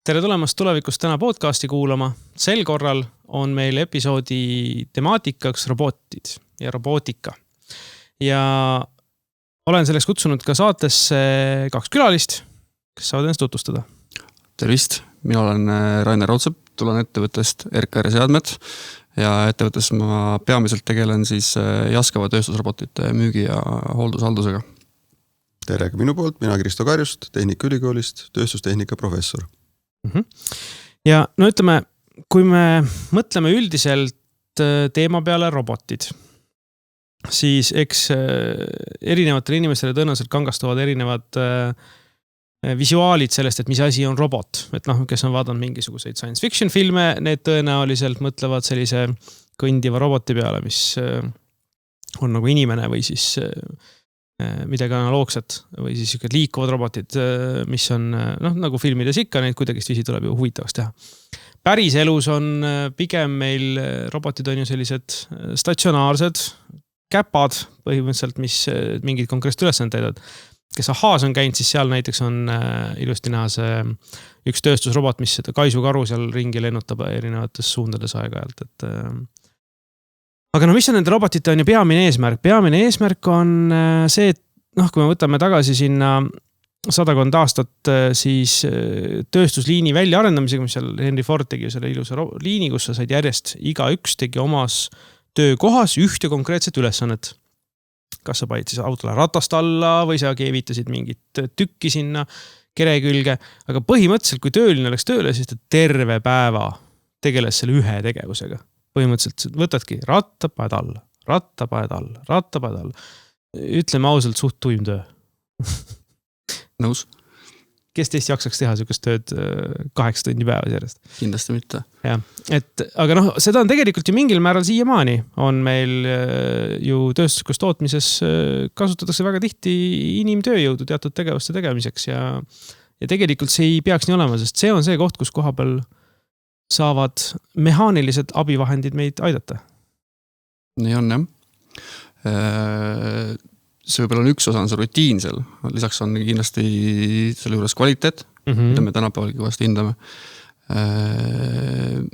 Tere tulemast tulevikust täna podcasti kuulama. Sel korral on meil episoodi temaatikaks robotid ja robootika. Ja olen selleks kutsunud ka saatesse 2 külalist, kes saavad ennast tutvustada. Tervist, mina olen Rainer Raudsepp, tulen ettevõttest RKR Seadmed ja ettevõttes ma peamiselt tegelen siis Jaskava tööstusrobotite müügi ja hooldushaldusega. Tere ka minu poolt, mina Kristo Karjust, Tehnikaülikoolist, tööstustehnika professor. Ja no ütleme, kui me mõtleme üldiselt teema peale robotid, siis eks erinevatele inimestele tõenäoliselt kangastuvad erinevad visuaalid sellest, et mis asi on robot. Et kes on vaadanud mingisuguseid science fiction filme, need tõenäoliselt mõtlevad sellise kõndiva roboti peale, mis on nagu inimene või siis midagi analoogset või siis liikuvad robotid, mis on nagu filmides ikka, neid kuidagist viisi tuleb ju huvitavaks teha. Päris elus on pigem meil robotid on ju sellised statsionaarsed käpad põhimõtteliselt, mis mingid konkreetset ülesanded täidavad. Kes Ahhaas on käinud, siis seal näiteks on ilusti näha see üks tööstusrobot, mis seda kaisukaru seal ringi lennutab erinevates suundades aeg-ajalt, et aga mis on nende robotite on ju peamine eesmärk? Peamine eesmärk on see, et kui me võtame tagasi sinna 100 aastat, siis tööstusliini välja arendamisega, mis seal Henry Ford tegi selle ilusa liini, kus sa said järjest igaüks tegi omas töökohas ühte konkreetset ülesannet. Kas sa panid siis autole ratast alla või sa keevitasid mingit tükki sinna kere külge, aga põhimõtteliselt, kui tööline läks tööle, siis ta terve päeva tegeles selle ühe tegevusega. Põhimõtteliselt võtadki rattapaed alla. Ütleme ausalt suht tuim töö. Nõus. Kes teist jaksaks teha sellist tööd 8 tundi päevas järjest? Kindlasti mitte. Ja, aga seda on tegelikult ju mingil määral siiamaani. On meil ju tööstuslikus tootmises kasutatakse väga tihti inimtööjõudu teatud tegevuste tegemiseks ja tegelikult see ei peaks nii olema, sest see on see koht, kus koha peal saavad mehaanilised abivahendid meid aidata. Nii on, jah. See võib-olla on üks osa, on see rutiin seal. Lisaks on kindlasti selle juures kvaliteet, mida me tänapäeval kõvasti hindame.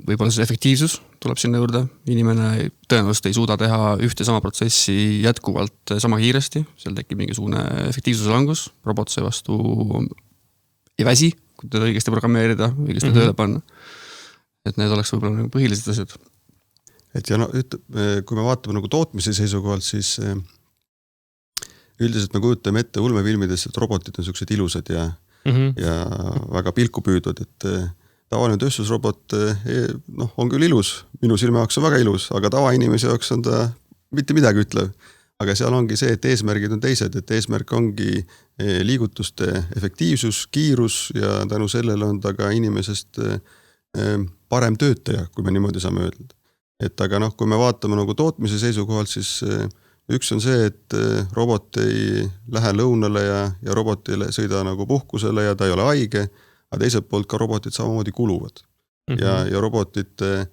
Võib-olla see efektiivsus tuleb sinna juurde. Inimene tõenäoliselt ei suuda teha ühte sama protsessi jätkuvalt sama kiiresti. Seal tekib mingisugune efektiivsuse langus. Robot see vastu ei väsi, kui teda õigesti programmeerida, õigesti tööle panna. Et need oleks võib-olla põhilised asjad. Et ja kui me vaatame nagu tootmise seisukohalt, siis üldiselt me kujutame ette ulmefilmides, et robotid on sellised ilusad ja väga pilku püüdud, et tavaline tööstusrobot on küll ilus, minu silme jaoks on väga ilus, aga tavainimese jaoks on ta mitte midagi ütlev. Aga seal ongi see, et eesmärgid on teised, et eesmärk ongi liigutuste efektiivsus, kiirus ja tänu sellele on ta ka inimesest parem töötaja, kui me niimoodi saame öelda. Et aga kui me vaatame nagu tootmise seisukohalt, siis üks on see, et robot ei lähe lõunale ja robot ei sõida nagu puhkusele ja ta ei ole haige, aga teiselt poolt ka robotid samamoodi kuluvad. Ja robotite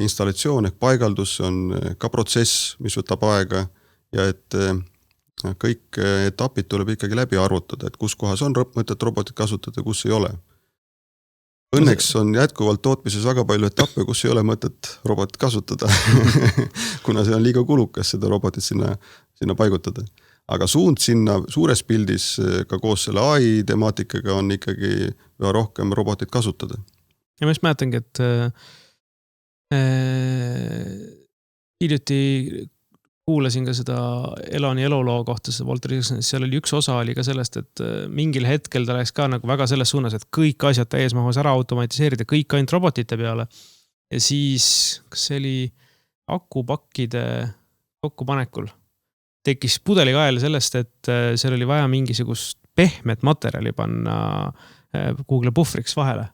installatsioon ehk paigaldus on ka protsess, mis võtab aega ja et kõik etapid tuleb ikkagi läbi arvutada, et kus kohas on mõtet robotit kasutada, kus ei ole. Õnneks on jätkuvalt tootmises väga palju etappe, kus ei ole mõtet robotit kasutada, kuna see on liiga kulukas seda robotit sinna paigutada. Aga suund sinna suures pildis ka koos selle AI temaatikaga on ikkagi väga rohkem robotit kasutada. Ja ma just mäletangi, et hiljuti kuulasin ka seda Eloni eluloo kohta, Walter Isaacson, seal oli üks osa oli ka sellest, et mingil hetkel ta läks ka nagu väga selles suunas, et kõik asjad täies mahus ära automatiseerida, kõik ainult robotite peale. Ja siis, kas see oli akupakkide kokkupanekul, tekkis pudelikael sellest, et seal oli vaja mingisugust pehmet materjali panna Google puhvriks vahele.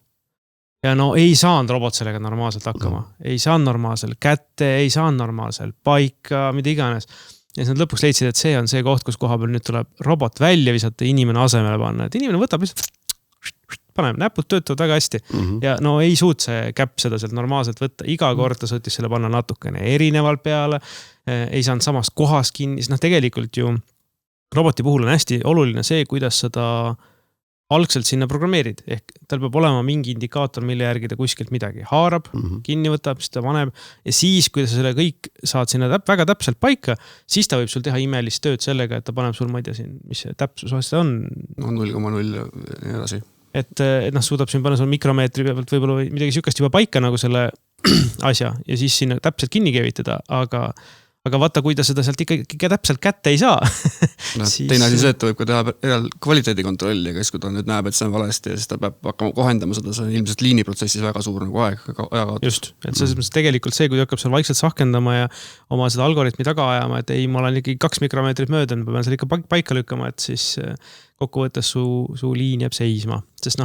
Ja ei saanud robot sellega normaalselt hakkama. Ei saanud normaalselt kätte, ei saanud normaalselt paika, mida iganes. Ja siis nad lõpuks leidsid, et see on see koht, kus koha peal nüüd tuleb robot välja visata ja inimene asemele panna. Et inimene võtab lihtsalt, paneb, näpud töötavad väga hästi. Ja ei suut see käpp seda sealt normaalselt võtta. Iga kord ta suutis selle panna natukene erinevalt peale. Ei saanud samast kohast kinni. Tegelikult ju roboti puhul on hästi oluline see, kuidas seda algselt sinna programmeerid, ehk tal peab olema mingi indikaator, mille järgi ta kuskilt midagi haarab, kinni võtab, siis ta paneb ja siis, kui sa selle kõik saad sinna väga täpselt paika, siis ta võib sul teha imelist tööd sellega, et ta paneb sul, ma ei tea siin, mis see täpsus on. No 0,0 ja nii edasi. Et suudab siin panna sul mikromeetri pealt võib-olla midagi sükast juba paika nagu selle asja ja siis sinna täpselt kinni keevitada, aga vaata, kui ta seda sealt ikka täpselt kätte ei saa. Siis... Teine asi see, et ta võib ka teha kvaliteedikontrolli, aga siis kui ta nüüd näeb, et see on valesti ja siis ta peab hakkama kohendama seda, see on ilmselt liiniprotsessis väga suur nagu ajakaatus. Just, et selles tegelikult see, kui ta hakkab seal vaikselt sahkendama ja oma seda algoritmi taga ajama, et ei, ma olen ikkagi 2 mikromeetrit mööda, ma pean seal ikka paika lükkama, et siis kokkuvõttes su liin jääb seisma, sest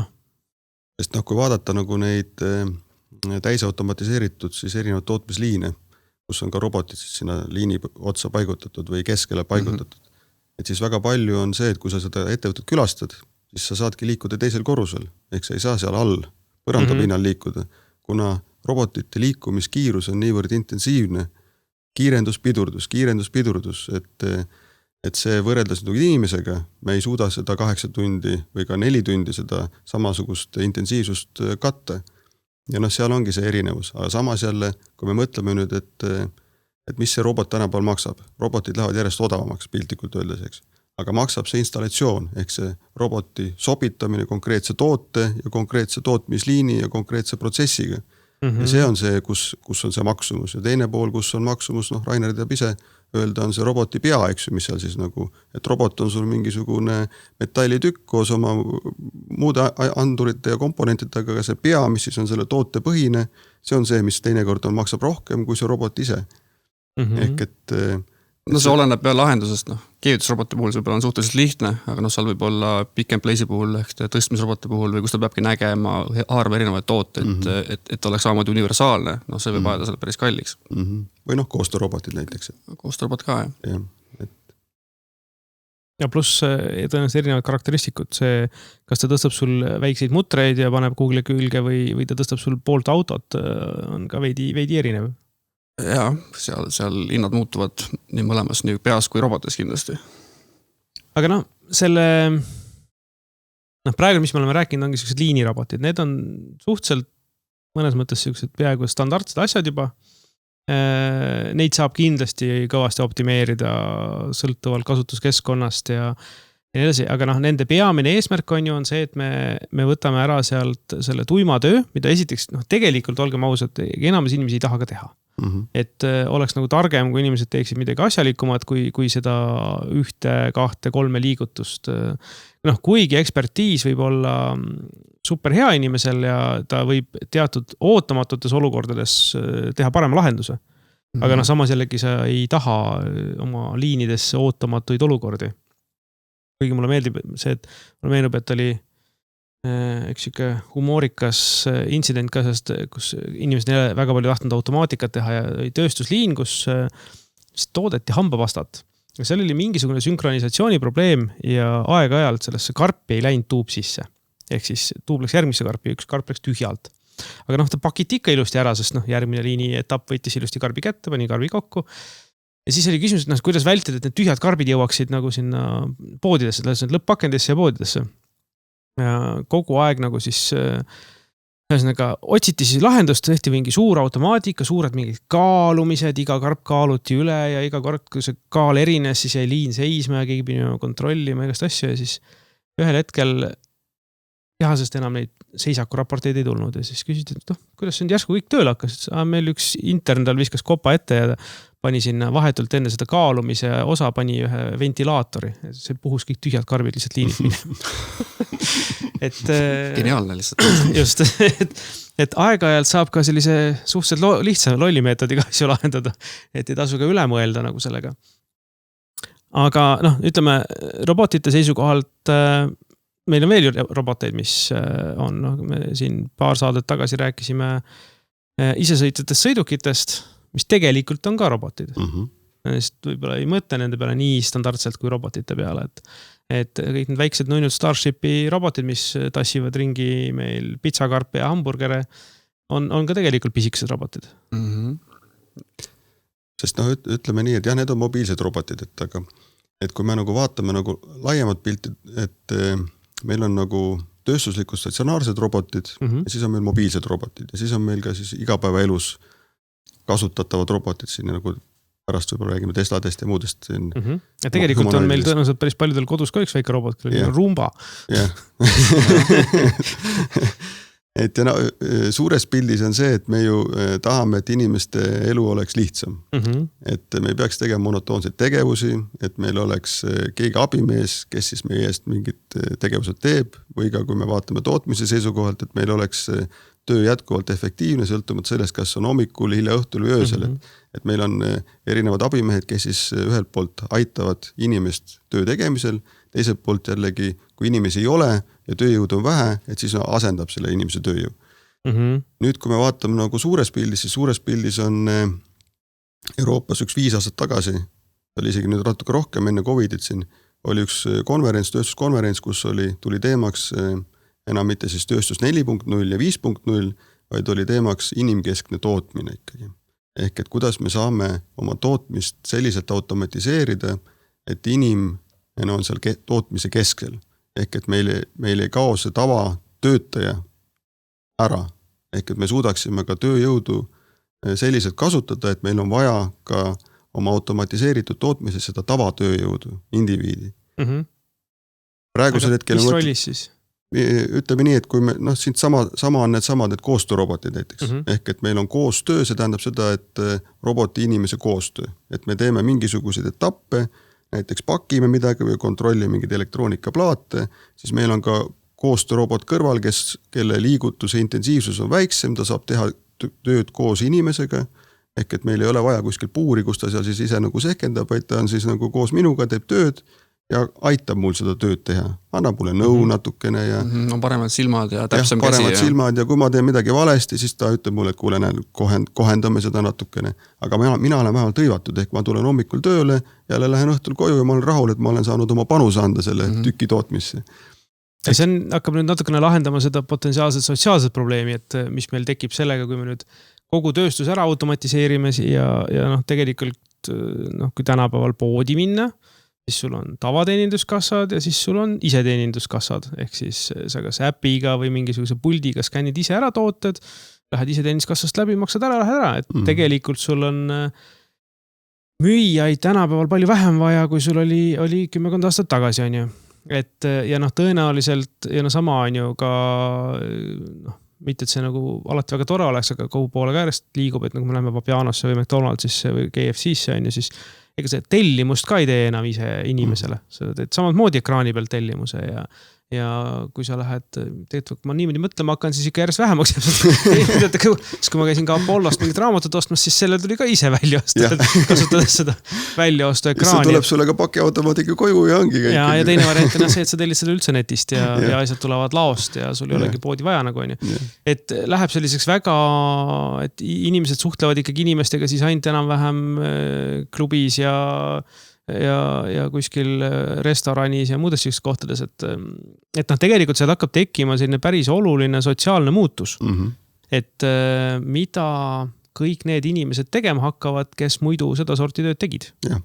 kui vaadata nagu neid täisautomatiseeritud siis erinevad tootmisliine, kus on ka robotid siis sinna liini otsa paigutatud või keskele paigutatud. Et siis väga palju on see, et kui sa seda ettevõtet külastad, siis sa saadki liikuda teisel korrusel, ehk sa ei saa seal all põranda pinnal liikuda, kuna robotite liikumiskiirus on niivõrd intensiivne, kiirendus, pidurdus, et see võrreldes inimesega, me ei suuda seda 8 tundi või ka 4 tundi seda samasugust intensiivsust katta. Ja seal ongi see erinevus, aga samas jälle, kui me mõtleme nüüd, et mis see robot tänapäeval maksab, robotid lähevad järjest odavamaks piltlikult öeldes, eks. Aga maksab see installatsioon, ehk see roboti sobitamine konkreetse toote ja konkreetse tootmisliini ja konkreetse protsessiga. Ja see on see, kus on see maksumus ja teine pool, kus on maksumus, Rainer teab ise öelda, on see roboti pea, eks ju, mis seal siis nagu, et robot on sul mingisugune metallitükk koos oma muude andurite ja komponentidega, aga see pea, mis siis on selle toote põhine, see on see, mis teinekord maksab rohkem kui see robot ise. Ehk et... see oleneb peale lahendusest, keevitusroboti puhul see võib-olla on suhteliselt lihtne, aga seal võib olla pick and place'i puhul ehk tõstmisroboti puhul või kus ta peabki nägema, haarama erinevaid tooteid, et oleks samamoodi universaalne, see võib ajada selle päris kalliks. Või koostöörobotid näiteks. Koostöörobot ka, jah. Ja pluss tõenäoliselt erinevad karakteristikud, see, kas ta tõstab sul väikseid mutreid ja paneb Google'i külge või ta tõstab sul poolt autot, on ka veidi erinev. Jaa, seal hinnad muutuvad nii mõlemas, nii peas kui robotis kindlasti. Aga selle praegu, mis me oleme rääkinud, ongi sellised liinirobotid, need on suhteliselt mõnes mõttes sellised peaaegu standardsed asjad juba. Neid saab kindlasti kõvasti optimeerida sõltuvalt kasutuskeskkonnast ja nii edasi, aga nende peamine eesmärk on ju on see, et me võtame ära sealt selle tuima töö, mida esiteks tegelikult olgem ausad, enamus inimesi ei taha ka teha. Et oleks nagu targem, kui inimesed teeksid midagi asjalikumat, kui seda 1, 2, 3 liigutust. Kuigi ekspertiis võib olla super hea inimesel ja ta võib teatud ootamatutes olukordades teha parema lahenduse. Aga samas jällegi sa ei taha oma liinidesse ootamatuid olukordi. Kuigi mulle meeldib see, et mulle meenub, et oli üks siuke humoorikas intsident ka, sest kus inimesed ei väga palju tahtnud automaatikat teha ja tööstusliin, kus toodeti hambapastat. Ja seal oli mingisugune synkronisatsiooni probleem ja aeg-ajalt sellesse karpi ei läinud tuub sisse. Ehk siis tuub läks järgmisse karpi, üks karp läks tühjalt. Aga ta pakiti ikka ilusti ära, sest järgmine liini etapp võttis ilusti karbi kätte, pani karbi kokku. Ja siis oli küsimus, et kuidas vältida, et need tühjad karbid jõuaksid nagu sinna poodidesse, lõpp-pakendisse ja poodidesse. Ja kogu aeg nagu siis otsiti siis lahendust, tehti mingi suur automaatika, suured mingid kaalumised, iga karp kaaluti üle ja iga kord, kui see kaal erines, siis jäi liin seisma ja keegi pidi kontrollima igast asju ja siis ühel hetkel tehasest enam neid seisakuraporteid ei tulnud ja siis küsiti, et kuidas see järsku kõik tööle hakkas, meil üks intern tal viskas kopa ette ja pani sinna vahetult enne seda kaalumise osa pani ühe ventilaatori. See puhus kõik tühjad karbid lihtsalt liinid minema. Geniaalne lihtsalt. Just, et aeg-ajalt saab ka sellise suhteliselt lihtsa lollimeetodiga asju lahendada, et ei tasu ka üle mõelda nagu sellega. Aga ütleme, robotite seisukohalt meil on veel roboteid, mis on, me siin paar saadet tagasi rääkisime isesõitvatest sõidukitest, mis tegelikult on ka robotid. Võib-olla ei mõtle nende peale nii standardselt kui robotite peale, et kõik need väiksed nõinud Starshipi robotid, mis tassivad ringi meil pitsakarpe ja hamburgere, on ka tegelikult pisikesed robotid. Sest ütleme nii, et jah, need on mobiilsed robotid, et kui me nagu vaatame nagu laiemat pilti, et meil on nagu tööstuslikud statsionaarsed robotid ja siis on meil mobiilsed robotid ja siis on meil ka siis igapäevaelus kasutatavad robotid siin nagu pärast võib-olla räägime Tesladest ja muudest siin. Ja tegelikult on meil tõenäoliselt päris paljudel kodus ka üks väike robot, kellel on Roomba. Jah. Et ja suures pildis on see, et me ju tahame, et inimeste elu oleks lihtsam. Et me ei peaks tegema monotoonseid tegevusi, et meil oleks keegi abimees, kes siis meie eest mingid tegevused teeb või ka kui me vaatame tootmise seisukohalt, et meil oleks töö jätkuvalt efektiivne, sõltumata sellest, kas on hommikul, hilja õhtul või öösel. Et meil on erinevad abimehed, kes siis ühelt poolt aitavad inimest töö tegemisel, teiselt poolt jällegi, kui inimesi ei ole ja tööjõud on vähe, et siis asendab selle inimese tööjõu. Nüüd, kui me vaatame nagu suures pildis, siis suures pildis on Euroopas üks 5 aastat tagasi, oli isegi nüüd natuke rohkem enne Covidit siin, oli üks konverents, tööstuskonverents, kus tuli teemaks enam mitte siis tööstus 4.0 ja 5.0, vaid oli teemaks inimkeskne tootmine ikkagi. Ehk et kuidas me saame oma tootmist selliselt automatiseerida, et inimene on seal tootmise keskel. Ehk et meil ei kao see tava töötaja ära. Ehk et me suudaksime ka tööjõudu selliselt kasutada, et meil on vaja ka oma automatiseeritud tootmises seda tavatööjõudu, indiviidi. Praegusel hetkel... Mis rollis siis? Ütleme nii, et kui me, siin sama on need koostöörobotid näiteks. Ehk et meil on koostöö, see tähendab seda, et roboti inimese koostöö. Et me teeme mingisuguseid etappe, näiteks pakime midagi või kontrollime mingid elektroonikaplaate, siis meil on ka koostöörobot kõrval, kelle liigutuse intensiivsus on väiksem, ta saab teha tööd koos inimesega, ehk et meil ei ole vaja kuskil puuri, kus ta seal siis ise nagu sehkendab, vaid ta on siis nagu koos minuga, teeb tööd ja aitab mul seda tööd teha. Annab mulle nõu natukene ja... On paremad silmad ja täpsem käsi. Paremad silmad ja kui ma teen midagi valesti, siis ta ütleb mulle, et kuule, kohendame seda natukene. Aga mina olen vähemalt tõivatud, ehk ma tulen hommikul tööle, jälle lähen õhtul koju ja ma olen rahul, et ma olen saanud oma panuse anda selle tüki tootmisse. Ja see hakkab nüüd natukene lahendama seda potentsiaalset sotsiaalset probleemi, et mis meil tekib sellega, kui me nüüd kogu tööstus ära automatiseerime ja tegelikult kui tänapäeval poodi minna, siis sul on tavateeninduskassad ja siis sul on iseteeninduskassad. Ehk siis sa kas äpiga või mingisuguse puldiga skannid ise ära tooted, lähed iseteeninduskassast läbi, maksad ära, lähed ära. Et tegelikult sul on müüjaid tänapäeval palju vähem vaja, kui sul oli 10 aastat tagasi, on ju. Et ja tõenäoliselt ja sama on ju ka mitte, et see nagu alati väga tore oleks, aga kogu poole käärest liigub, et nagu me läheme Papianosse või McDonaldsisse või KFC'sse on ju, siis ega see tellimust ka ei tee enam ise inimesele. Sa teed samad moodi ekraani peal tellimuse ja kui sa lähed, tegelikult kui ma niimoodi mõtlema hakkan, siis ikka järjest vähemaks. Siis kui ma käisin ka Apollost mingit raamatut ostmas, siis selle tuli ka ise välja osta, kasutades seda väljaostu ekraani. See tuleb sulle ka pakiautomaatiga koju ja ongi kõik. Ja teine variant on see, et sa tellid seda üldse netist ja asjad tulevad laost ja sul ei olegi poodi vaja nagu on ju. Et läheb selliseks väga, et inimesed suhtlevad ikkagi inimestega siis ainult enam-vähem klubis ja kuskil restoranis ja muudes sellistes kohtades, et tegelikult seal hakkab tekkima selline päris oluline sotsiaalne muutus. Et mida kõik need inimesed tegema hakkavad, kes muidu seda sorti tööd tegid. Jah.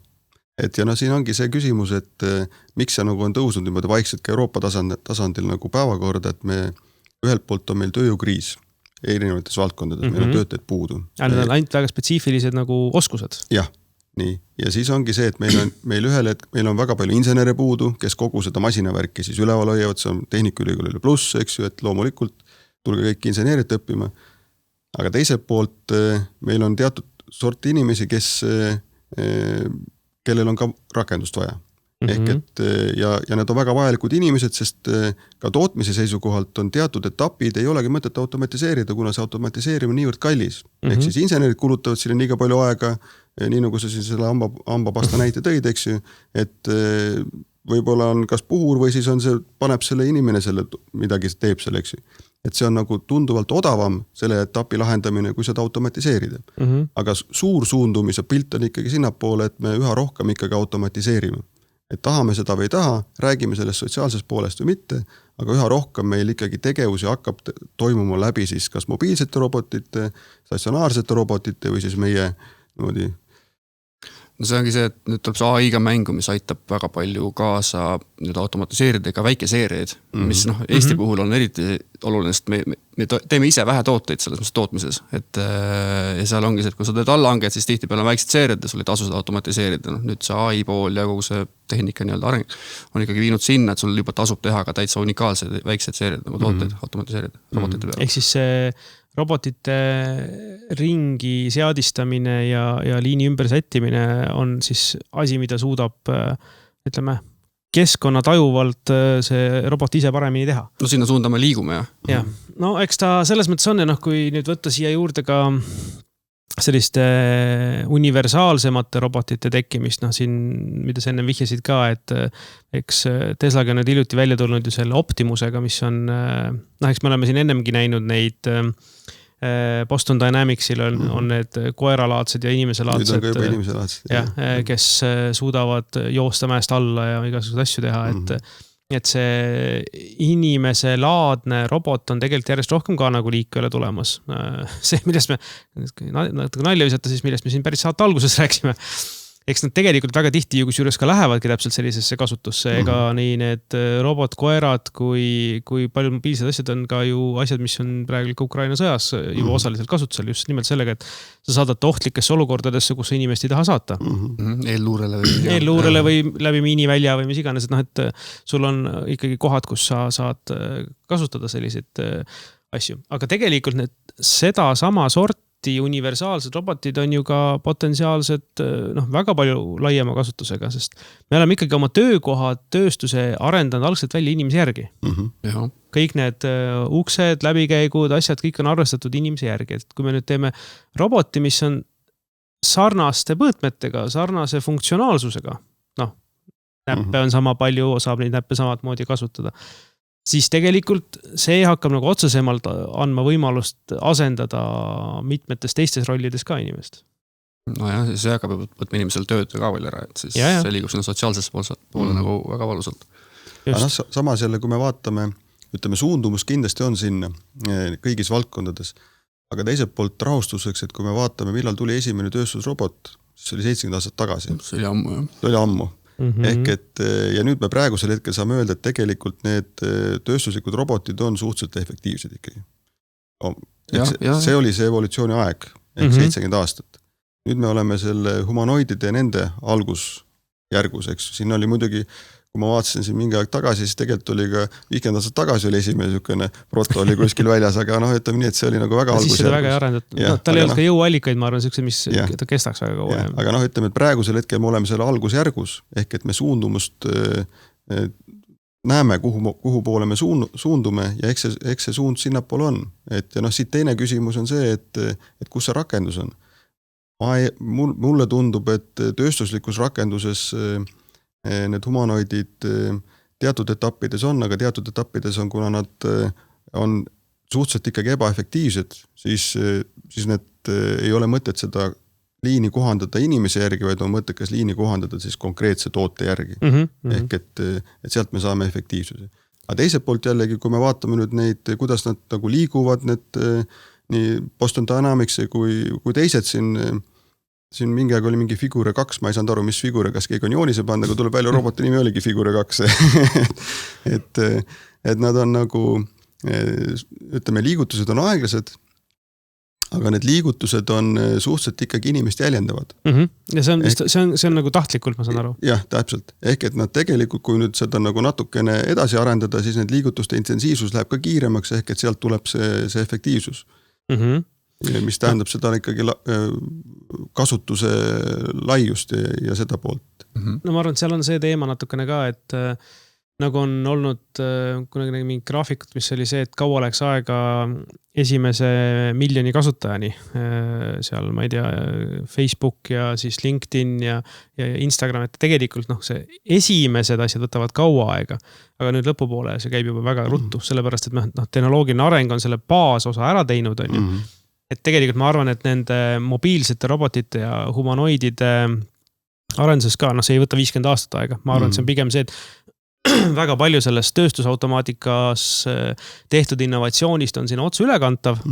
Et ja siin ongi see küsimus, et miks see nagu on tõusnud niimoodi vaikselt ka Euroopa tasandil nagu päevakorda, et me ühelt poolt on meil tööjõukriis erinevates valdkondades, meil on töötajad puudu. Ja need on ainult väga spetsiifilised nagu oskused. Jah. Nii. Ja siis ongi see, et meil on väga palju insenere puudu, kes kogu seda masinavärki siis üleval hoiavad, see on Tehnikaülikoolile pluss, eks ju, et loomulikult tulge kõik inseneerit õppima. Aga teiselt poolt meil on teatud sorti inimesi, kellel on ka rakendust vaja. Ehk et ja need on väga vajalikud inimesed, sest ka tootmise seisukohalt on teatud etapid, ei olegi mõtet automatiseerida, kuna see automatiseerimine niivõrd kallis. Ehk siis insenerid kulutavad sinna liiga palju aega, nii nagu sa siis selle hambapasta näite tõid, eks ju, et võib-olla on kas puhur või siis on see, paneb selle inimene selle, midagi teeb selle, eks ju. Et see on nagu tunduvalt odavam selle etapi lahendamine, kui seda automatiseerida. Aga suur suundumise pilt on ikkagi sinnapoole, et me üha rohkem ikkagi automatiseerime. Et tahame seda või ei taha, räägime sellest sotsiaalsest poolest või mitte, aga üha rohkem meil ikkagi tegevusi hakkab toimuma läbi siis kas mobiilsete robotite, statsionaarsete robotite või siis meie niimoodi. No see ongi see, et nüüd tuleb see AI-ga mängu, mis aitab väga palju kaasa nüüd automatiseerida ka väikeseeriaid, mis Eesti puhul on eriti oluline, sest me teeme ise vähe tooteid selles mõttes tootmises. Ja seal ongi see, et kui sa teed allhanged, siis tihti peale on väiksed seeriad ja sul ei tasu seda automatiseerida. Nüüd see AI pool ja kogu see tehnika areng on ikkagi viinud sinna, et sul juba tasub teha ka täitsa unikaalseid väiksed seeriad nagu tooteid automatiseerida robotite peale. Ehk siis see robotite ringi seadistamine ja liini ümber sättimine on siis asi, mida suudab, ütleme, keskkonna tajuvalt see robot ise paremini teha. No sinna suunda me liigume, jah. Ja. No eks ta selles mõttes on, ja kui nüüd võtta siia juurde ka selliste universaalsemate robotite tekkimist, siin, mida sa enne vihjasid ka, et eks Teslaga on nüüd hiljuti välja tulnud ju selle Optimusega, mis on, eks me oleme siin ennemgi näinud neid Boston Dynamicsil on need koeralaadsed ja inimeselaadsed. Nüüd on ka juba inimeselaadsed. Kes suudavad joosta mäest alla ja igasuguseid asju teha, et see inimeselaadne robot on tegelikult järjest rohkem ka nagu liikvele tulemas. See, millest me natuke nalja visata, siis millest me siin päris saate alguses rääksime. Eks nad tegelikult väga tihti ju kusjuures ka lähevadki täpselt sellisesse kasutusse, ega nii need robotkoerad kui palju mobiilsed asjad on ka ju asjad, mis on praegu ka Ukraina sõjas juba osaliselt kasutusel, just nimelt sellega, et sa saadad ohtlikesse olukordadesse, kus sa inimest ei taha saata. Eelluurele või läbi miinivälja või mis iganes, et sul on ikkagi kohad, kus sa saad kasutada selliseid asju. Aga tegelikult seda sama sorti universaalsed robotid on ju ka potentsiaalsed väga palju laiema kasutusega, sest me oleme ikkagi oma töökohad, tööstuse arendanud algselt välja inimese järgi. Kõik need uksed, läbikäigud, asjad, kõik on arvestatud inimese järgi. Et kui me nüüd teeme roboti, mis on sarnaste mõõtmetega, sarnase funktsionaalsusega, näppe on sama palju, saab neid näppe samad moodi kasutada, siis tegelikult see hakkab nagu otsesemalt andma võimalust asendada mitmetes teistes rollides ka inimest. No jah, see hakkab võtma inimesel tööd ka veel ära, et siis see liigub sinna sotsiaalsesse poole nagu väga valusalt. Samas jälle, kui me vaatame, ütleme, suundumus kindlasti on sinna kõigis valdkondades, aga teiselt poolt rahustuseks, et kui me vaatame, millal tuli esimene tööstusrobot, siis oli 70 aastat tagasi. See oli ammu, jah. See oli ammu. Ehk et, ja nüüd me praegusel hetkel saame öelda, et tegelikult need tööstuslikud robotid on suhteliselt efektiivsed ikkagi. See oli see evolutsiooni aeg, ehk 70 aastat. Nüüd me oleme selle humanoidide ja nende algusjärgus, eks. Siin oli muidugi, kui ma vaatasin siin mingi aeg tagasi, siis tegelikult oli ka 50 aastat tagasi oli esimene niisugune proto oli kuskil väljas, aga ütleme nii, et see oli nagu väga algusjärgus. Siis seda väga arendatud. Tal ei olnud ka jõuallikaid, ma arvan, niisuguse, mis ta kestaks väga kaua. Aga ütleme, et praegusel hetkel me oleme selle algusjärgus, ehk et me suundumust näeme, kuhu poole me suundume ja eks see suund sinnapoole on. Et ja siit teine küsimus on see, et kus see rakendus on. Mulle tundub, et tööstuslikus rakenduses need humanoidid teatud etappides on, aga teatud etappides on, kuna nad on suhteliselt ikkagi ebaefektiivsed, siis need ei ole mõtet seda liini kohandada inimese järgi, vaid on mõttekas liini kohandada siis konkreetse toote järgi. Ehk et sealt me saame efektiivsuse. Aga teiselt poolt jällegi, kui me vaatame nüüd neid, kuidas nad nagu liiguvad, need nii Boston Dynamics kui teised siin mingi aeg oli mingi Figure 2, ma ei saanud aru, mis Figure, kas keegi on joonise pannud, aga tuleb välja roboti nimi oligi Figure 2. et nad on nagu, ütleme, liigutused on aeglased, aga need liigutused on suhteliselt ikkagi inimest jäljendavad. Ja see on nagu tahtlikult, ma saan aru. Jah, täpselt. Ehk et nad tegelikult, kui nüüd seda nagu natukene edasi arendada, siis need liigutuste intensiivsus läheb ka kiiremaks, ehk et sealt tuleb see efektiivsus. Mis tähendab seda ikkagi kasutuse laiust ja seda poolt. No ma arvan, et seal on see teema natukene ka, et nagu on olnud kunagi mingi graafikut, mis oli see, et kaua läks aega esimese 1 miljoni kasutajani. Seal, ma ei tea, Facebook ja siis LinkedIn ja Instagram, et tegelikult see esimesed asjad võtavad kaua aega, aga nüüd lõpupoole see käib juba väga ruttu, sellepärast, et tehnoloogiline areng on selle baasosa ära teinud, on ju. Et tegelikult ma arvan, et nende mobiilsete robotite ja humanoidide arenduses ka, see ei võta 50 aastat aega. Ma arvan, et see on pigem see, et väga palju sellest tööstusautomaatikas tehtud innovatsioonist on siin otse ülekantav.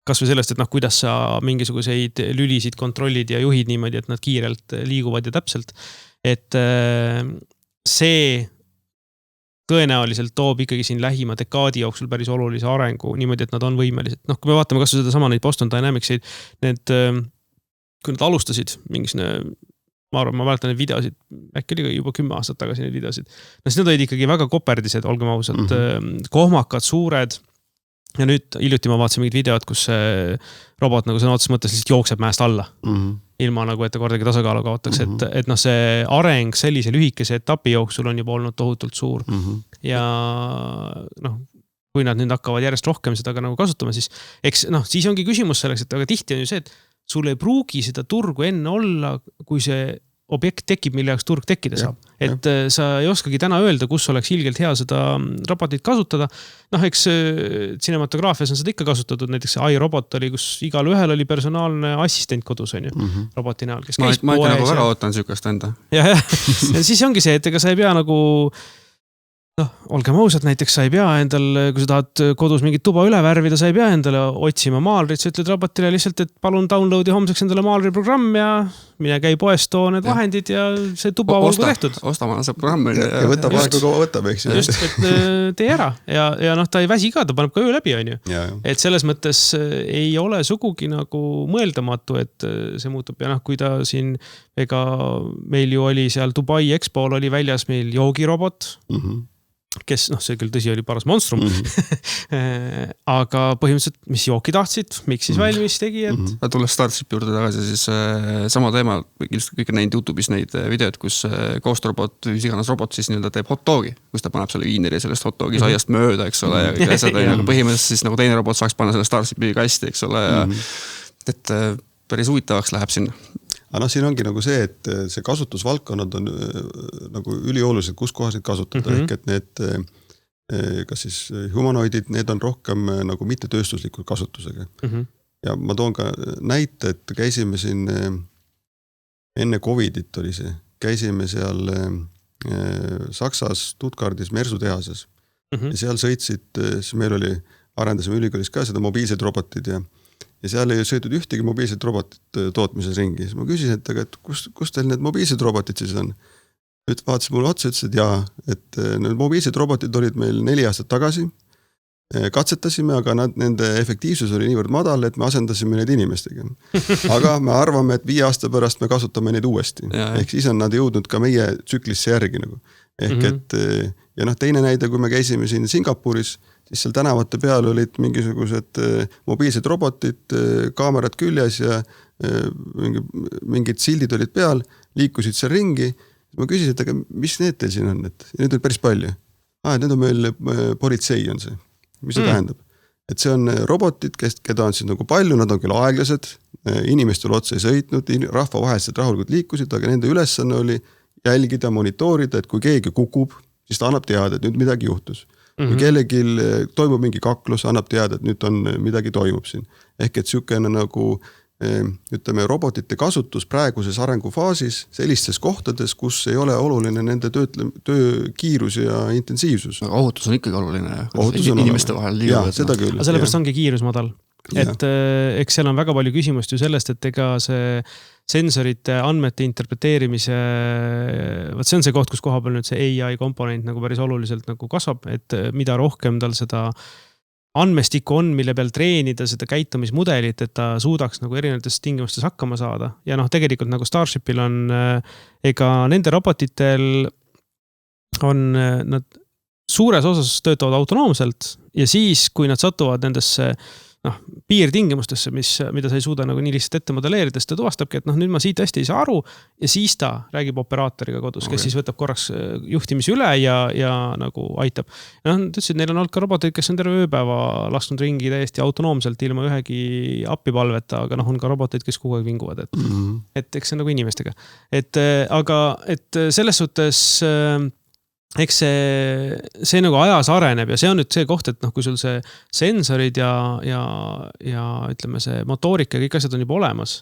kas või sellest, et noh, kuidas sa mingisuguseid lülisid kontrollid ja juhid niimoodi, et nad kiirelt liiguvad ja täpselt. Et see tõenäoliselt toob ikkagi siin lähima dekaadi jooksul päris olulise arengu niimoodi, et nad on võimelised. Noh, kui me vaatame kas või seda sama neid Boston Dynamicsid, need, kui nad alustasid mingisugune, ma arvan, ma mäletan neid videosid, äkki oli juba 10 aastat tagasi neid videosid. No siis need olid ikkagi väga koperdised, olgem ausalt, kohmakad, suured. Ja nüüd hiljuti ma vaatasin mingid videod, kus see robot nagu sõna otseses mõttes lihtsalt jookseb mäest alla. Ilma nagu, et ta kordagi tasakaalu kaotaks. Et noh, see areng sellise lühikese etapi jooksul on juba olnud tohutult suur. Ja noh, kui nad nüüd hakkavad järjest rohkem seda ka nagu kasutama, siis eks noh, siis ongi küsimus selleks, et aga tihti on ju see, et sul ei pruugi seda turgu enne olla, kui see objekt tekib, mille jaoks turg tekkida saab. Et sa ei oskagi täna öelda, kus oleks ilgelt hea seda robotit kasutada. Noh, eks cinematograafias on seda ikka kasutatud, näiteks see iRobot oli, kus igal ühel oli personaalne assistent kodus, on ju, roboti näol, kes käis ma ikka nagu väga ootan sükast enda. Ja siis ongi see, et ega sa ei pea nagu noh, olgem ausad, näiteks sa ei pea endal, kui sa tahad kodus mingit tuba üle värvida, sa ei pea endale otsima maalrit, sa ütled robotile lihtsalt, et palun downloadi homseks endale maalriprogramm ja mine käi poest, too need vahendid ja see tuba olgu tehtud. Osta ma see programm. Ja võtab aega, kui võtab, eks. Just, et tee ära ja noh, ta ei väsi ka, ta paneb ka öö läbi, on ju. Et selles mõttes ei ole sugugi nagu mõeldamatu, et see muutub ja noh, kui ta siin, ega meil ju oli seal Dubai Expo'l oli väljas meil joogirobot, kes, noh, see küll tõsi oli paras monstrum, aga põhimõtteliselt, mis jooki tahtsid, miks siis valmis tegi, et... Tulles Starshipi juurde tagasi, siis sama teema, kõik on näinud YouTube'is neid videod, kus koostorobot, mis iganes robot siis nii-öelda teeb hot dogi, kus ta paneb selle viineri sellest hot dogi saiast mööda, eks ole, ja kõik asjad, aga põhimõtteliselt siis nagu teine robot saaks panna selle Starshipi kasti, eks ole, ja et päris huvitavaks läheb sinna. Aga siin ongi nagu see, et see kasutusvaldkonnad on nagu üliolulised, kus kohas neid kasutada. Ehk et need, kas siis humanoidid, need on rohkem nagu mittetööstuslikult kasutusega. Ja ma toon ka näite, et käisime siin enne Covidit oli see. Käisime seal Saksas Stuttgardis Mersu tehases. Ja seal sõitsid, siis meil oli, arendasime ülikoolis ka seda mobiilsed robotid ja seal ei sõitud ühtegi mobiilset robotit tootmises ringi. Ma küsisin, et kus teil need mobiilsed robotid siis on? Nüüd vaatasin mulle otsa, ütles, et jaa, et need mobiilsed robotid olid meil 4 aastat tagasi. Katsetasime, aga nende efektiivsus oli niivõrd madal, et me asendasime neid inimestega. Aga me arvame, et 5 aasta pärast me kasutame neid uuesti. Ehk siis on nad jõudnud ka meie tsüklisse järgi. Nagu. Ehk et, ja noh, teine näide, kui me käisime siin Singapuris, siis seal tänavate peal olid mingisugused mobiilsed robotid, kaamerad küljes ja mingid sildid olid peal, liikusid seal ringi. Ma küsisin, et aga mis need teil siin on? Et need on päris palju. Need on meil politsei on see. Mis see tähendab? Et see on robotid, keda on siis nagu palju, nad on küll aeglased, inimestel otsa ei sõitnud, rahva vaheliselt rahulikult liikusid, aga nende ülesanne oli jälgida, monitoorida, et kui keegi kukub, siis ta annab teada, et nüüd midagi juhtus. Kui kellegil toimub mingi kaklus, annab teada, et nüüd on midagi toimub siin. Ehk et sükene nagu, ütleme, robotite kasutus praeguses arengufaasis sellistes kohtades, kus ei ole oluline nende töö kiirus ja intensiivsus. Aga ohutus on ikkagi oluline. Inimeste vahel liiguvad. Jaa, seda küll. Aga sellepärast ongi kiirus madal. Et eks seal on väga palju küsimust ju sellest, et ega see sensorite andmete interpreteerimise, võt see on see koht, kus koha peal nüüd see AI komponent nagu päris oluliselt nagu kasvab, et mida rohkem tal seda andmestikku on, mille peal treenida seda käitumismudelit, et ta suudaks nagu erinevates tingimustes hakkama saada. Ja noh, tegelikult nagu Starshipil on, ega nende robotitel on, nad suures osas töötavad autonoomselt ja siis, kui nad satuvad nendesse piirtingimustesse, mida sa ei suuda nagu nii lihtsalt ette modelleerida, sest ta tuvastabki, et nüüd ma siit hästi ei saa aru ja siis ta räägib operaatoriga kodus, kes siis võtab korraks juhtimise üle ja nagu aitab. Ütlesid, neil on olnud ka robotid, kes on terve ööpäeva lasknud ringi täiesti autonoomselt ilma ühegi appipalveta, aga on ka robotid, kes kogu aeg vinguvad. Et eks see on nagu inimestega. Aga selles suhtes eks see nagu ajas areneb ja see on nüüd see koht, et kui sul see sensorid ja ütleme see motoorika ja kõik asjad on juba olemas,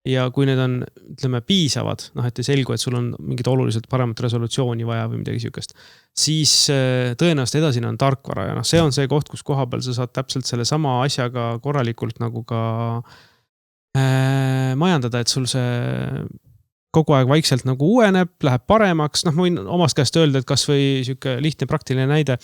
ja kui need on, ütleme, piisavad, et ei selgu, et sul on mingit oluliselt paremat resolutsiooni vaja või midagi sükest, siis tõenäoliselt edasine on tarkvara ja see on see koht, kus koha peal sa saad täpselt selle sama asjaga korralikult nagu ka majandada, et sul see kogu aeg vaikselt nagu uueneb, läheb paremaks, ma võin omast käest öelda, et kas või siuke lihtne praktiline näide,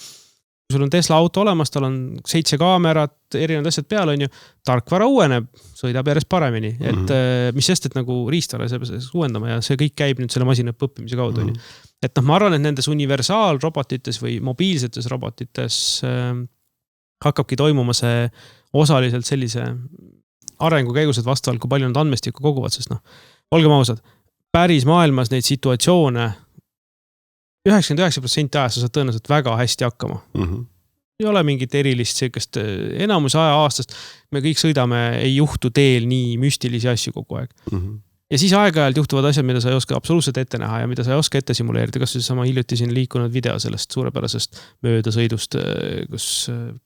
kui sul on Tesla auto olemas, tal on 7 kaamerat, erinevad asjad peal on ju, tarkvara uueneb, sõidab järjest paremini, et mis sest, et nagu riistale see uuendama ja see kõik käib nüüd selle masinaõppe õppimise kaudu on ju. Et ma arvan, et nendes universaalrobotites või mobiilsetes robotites hakkabki toimuma see osaliselt sellise arengu käigus, et vastavalt kui palju nad andmestikku koguvad, sest olgem ausad, päris maailmas neid situatsioone 99% ajast sa saad tõenäoliselt väga hästi hakkama. Ei ole mingit erilist sellist enamus aja aastast, me kõik sõidame, ei juhtu teel nii müstilisi asju kogu aeg. Ja siis aeg-ajalt juhtuvad asjad, mida sa ei oska absoluutselt ette näha ja mida sa ei oska ette simuleerida, kas see sama hiljuti siin liikunud video sellest suurepärasest möödasõidust, kus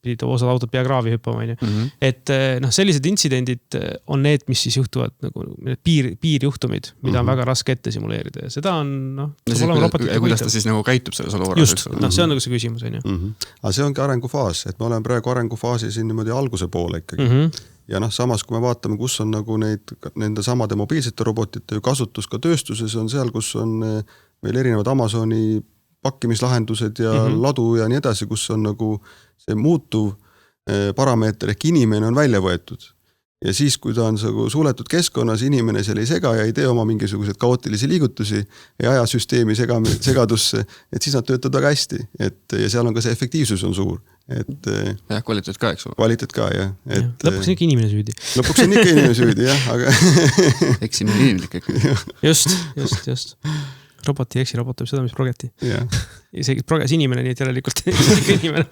pidid osad autod pea kraavi hüppama. Et sellised intsidendid on need, mis siis juhtuvad nagu piirjuhtumid, mida on väga raske ette simuleerida ja seda on kuidas ta siis nagu käitub selles olukorras? Just, see on nagu see küsimus. Aga see ongi arengufaas, et me oleme praegu arengufaasi siin niimoodi alguse poole ikkagi. Ja samas, kui me vaatame, kus on nagu nende samade mobiilsete robotite kasutus ka tööstuses, on seal, kus on meil erinevad Amazoni pakkimislahendused ja ladu ja nii edasi, kus on nagu see muutuv parameeter ehk inimene on välja võetud. Ja siis, kui ta on suletud keskkonnas, inimene seal ei sega ja ei tee oma mingisugused kaootilisi liigutusi ja aja süsteemi segadusse, et siis nad töötavad väga hästi. Ja seal on ka see efektiivsus on suur. Ja kvaliteet ka, eks ole. Kvaliteet ka, jah. Lõpuks on ikka inimene süüdi. Lõpuks on ikka inimene süüdi, jah. Aga eksimine inimlik ikka. Just. Robot ei eksi, robot teeb seda, mis progeti. Isegi proges inimene, nii et järelikult inimene.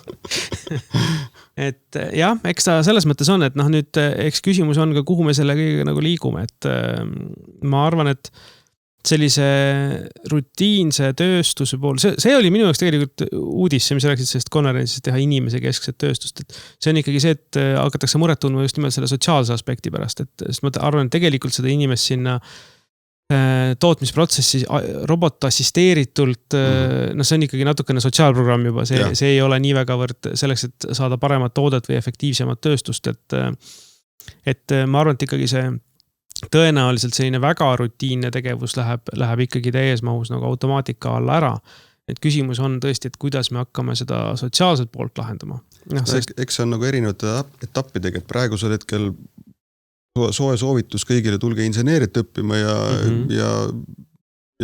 Et jah, eks ta selles mõttes on, et nüüd eks küsimus on ka, kuhu me selle kõigega nagu liigume, et ma arvan, et sellise rutiinse tööstuse pool, see oli minu jaoks tegelikult uudis, mis rääksid sellest konverentsist teha inimese keskset tööstust, et see on ikkagi see, et hakatakse muret tundma just nimelt selle sotsiaalse aspekti pärast, et ma arvan, et tegelikult seda inimest sinna tootmisprotsessi robot assisteeritult, see on ikkagi natukene sotsiaalprogramm juba, see ei ole nii väga võrd selleks, et saada paremat toodet või efektiivsemat tööstust, et ma arvan, et ikkagi see tõenäoliselt selline väga rutiinne tegevus läheb ikkagi täies mahus nagu automaatika alla ära. Et küsimus on tõesti, et kuidas me hakkame seda sotsiaalselt poolt lahendama. Eks see on nagu erinevate etappidega, et praegusel hetkel soe soovitus kõigile tulge inseneerit õppima ja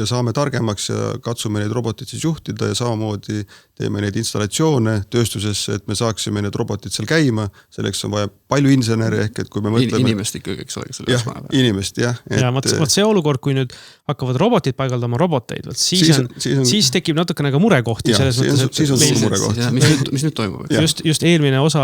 saame targemaks ja katsume neid robotid siis juhtida ja samamoodi teeme neid installatsioone tööstusesse, et me saaksime need robotid seal käima. Selleks on vaja palju inseneri ehk, et kui me mõtleme... Inimest ikkagi, eks ole. Jah, inimest, jah. Ja võt see olukord, kui nüüd hakkavad robotid paigaldama roboteid, siis tekib natukene ka murekohti. Siis on suur murekoht. Mis nüüd toimub? Just eelmine osa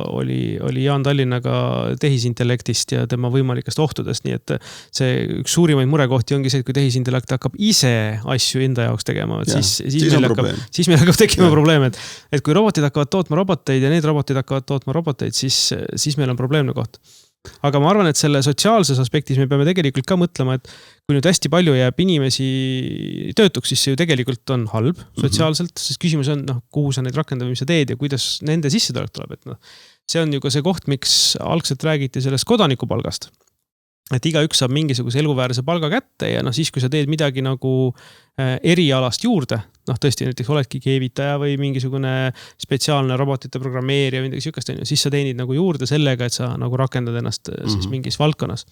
oli Jaan Tallinnaga tehisintellektist ja tema võimalikest ohtudest, nii et see üks suurimaid murekohti ongi see, et kui tehisintellekt hakkab ise asju enda jaoks tegema, siis meil hakkab tekkima probleem, et kui robotid hakkavad tootma roboteid ja need robotid hakkavad tootma roboteid, siis meil on probleemne koht. Aga ma arvan, et selle sotsiaalses aspektis me peame tegelikult ka mõtlema, et kui nüüd hästi palju jääb inimesi töötuks, siis see ju tegelikult on halb sotsiaalselt, sest küsimus on, kuhu sa neid rakendab, mis sa teed ja kuidas nende sissetulek tuleb. Et see on ju ka see koht, miks algselt räägiti sellest kodanikupalgast. Et igaüks saab mingisuguse eluväärse palga kätte ja siis, kui sa teed midagi nagu erialast juurde, tõesti näiteks oledki keevitaja või mingisugune spetsiaalne robotite programmeerija või midagi sükast, siis sa teenid nagu juurde sellega, et sa nagu rakendad ennast siis mingis valdkonnas.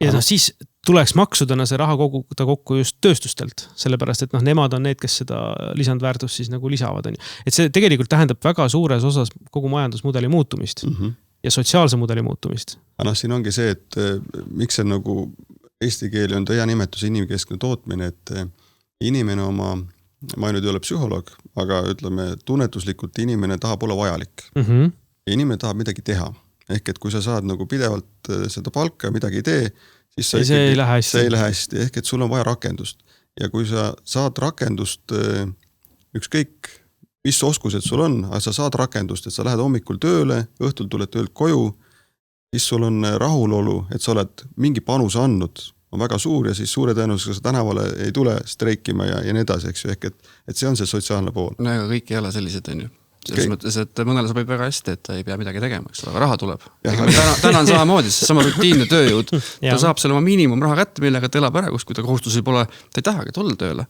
Ja siis tuleks maksudena see raha kokku just tööstustelt, sellepärast, et nemad on need, kes seda lisandväärtust siis nagu lisavad. Et see tegelikult tähendab väga suures osas kogu majandusmudeli muutumist. Ja sotsiaalse mudeli muutumist. Aga siin ongi see, et miks see nagu eesti keeli on hea nimetus inimkeskne tootmine, et inimene ma nüüd ei ole psühholoog, aga ütleme tunnetuslikult inimene tahab olla vajalik. Ja inimene tahab midagi teha. Ehk et kui sa saad nagu pidevalt seda palka ja midagi ei tee, siis see ei lähe hästi. Ehk et sul on vaja rakendust. Ja kui sa saad rakendust ükskõik mis oskused sul on, aga sa saad rakendust, et sa lähed hommikul tööle, õhtul tuled töölt koju siis sul on rahulolu, et sa oled mingi panuse andnud, on väga suur ja siis suure tõenäosusega sa tänavale ei tule streikima ja nii edasi, eks ju, ehk et see on see sotsiaalne pool. No aga kõik ei ole sellised, on ju. Selles mõttes, et mõnele sobib väga hästi, et ta ei pea midagi tegema, eks ole, raha tuleb. Täna on samamoodi, sama rutiinne tööjõud. Ta saab selle oma miinimumraha kätte, millega ta elab ära, kui ta kohustusi pole, ta ei tahagi tulla tööle.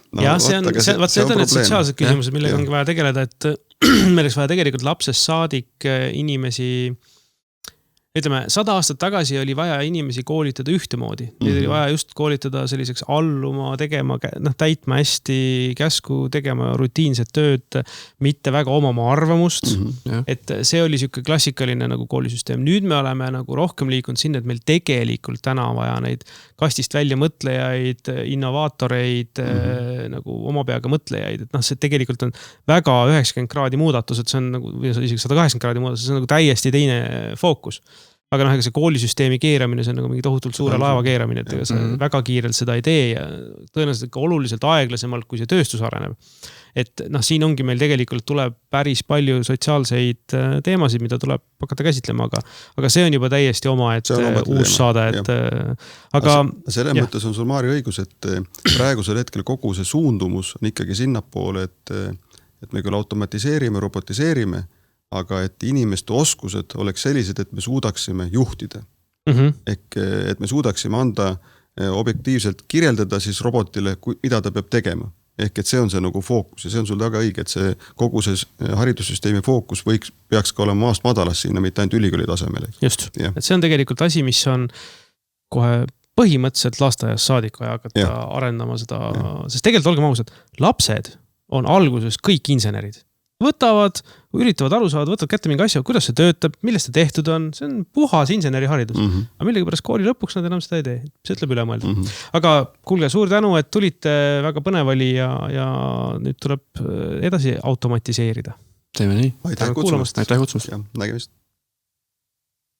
No, ja see on need sotsiaalsed küsimused, millega ongi vaja tegeleda, et meil oleks vaja tegelikult lapsest saadik inimesi, ütleme, 100 aastat tagasi oli vaja inimesi koolitada ühtemoodi. Neid oli vaja just koolitada selliseks alluma, tegema, täitma hästi käsku, tegema rutiinset tööd, mitte väga omama arvamust. Et see oli siuke klassikaline nagu koolisüsteem. Nüüd me oleme nagu rohkem liikunud sinna, et meil tegelikult täna vaja neid kastist välja mõtlejaid, innovaatoreid, nagu oma peaga mõtlejaid. Et see tegelikult on väga 90 kraadi muudatus, et see on nagu, isegi 180 kraadi muudatus, see on nagu täiesti teine fookus. Aga ega see koolisüsteemi keeramine, see on nagu mingi tohutult suure laeva keeramine, et see väga kiirelt seda ei tee ja tõenäoliselt ka oluliselt aeglasemalt, kui see tööstus areneb. Et siin ongi meil tegelikult tuleb päris palju sotsiaalseid teemasid, mida tuleb hakata käsitlema, aga see on juba täiesti oma, et uus saade, et aga selle mõttes on sul Maari õigus, et praegusel hetkel kogu see suundumus on ikkagi sinnapoole, et me küll automatiseerime, robotiseerime, aga et inimeste oskused oleks sellised, et me suudaksime juhtida. Ehk et me suudaksime anda objektiivselt kirjeldada siis robotile, mida ta peab tegema. Ehk et see on see nagu fookus ja see on sul väga õige, et see kogu see haridussüsteemi fookus peaks ka olema maast madalas sinna, mitte ainult ülikooli tasemel. Just, et see on tegelikult asi, mis on kohe põhimõtteliselt lasteaias saadik vaja hakata arendama seda, sest tegelikult olgem ausad, lapsed on alguses kõik insenerid. Võtavad, üritavad aru saada, võtavad kätte mingi asja, kuidas see töötab, millest see tehtud on, see on puhas inseneriharidus. Aga millegi pärast kooli lõpuks nad enam seda ei tee, see ütleb üle mõelda. Aga kuulge, suur tänu, et tulite, väga põnev oli ja nüüd tuleb edasi automatiseerida. Teeme nii. Aitäh kutsumast. Aitäh kutsumast. Nägemist.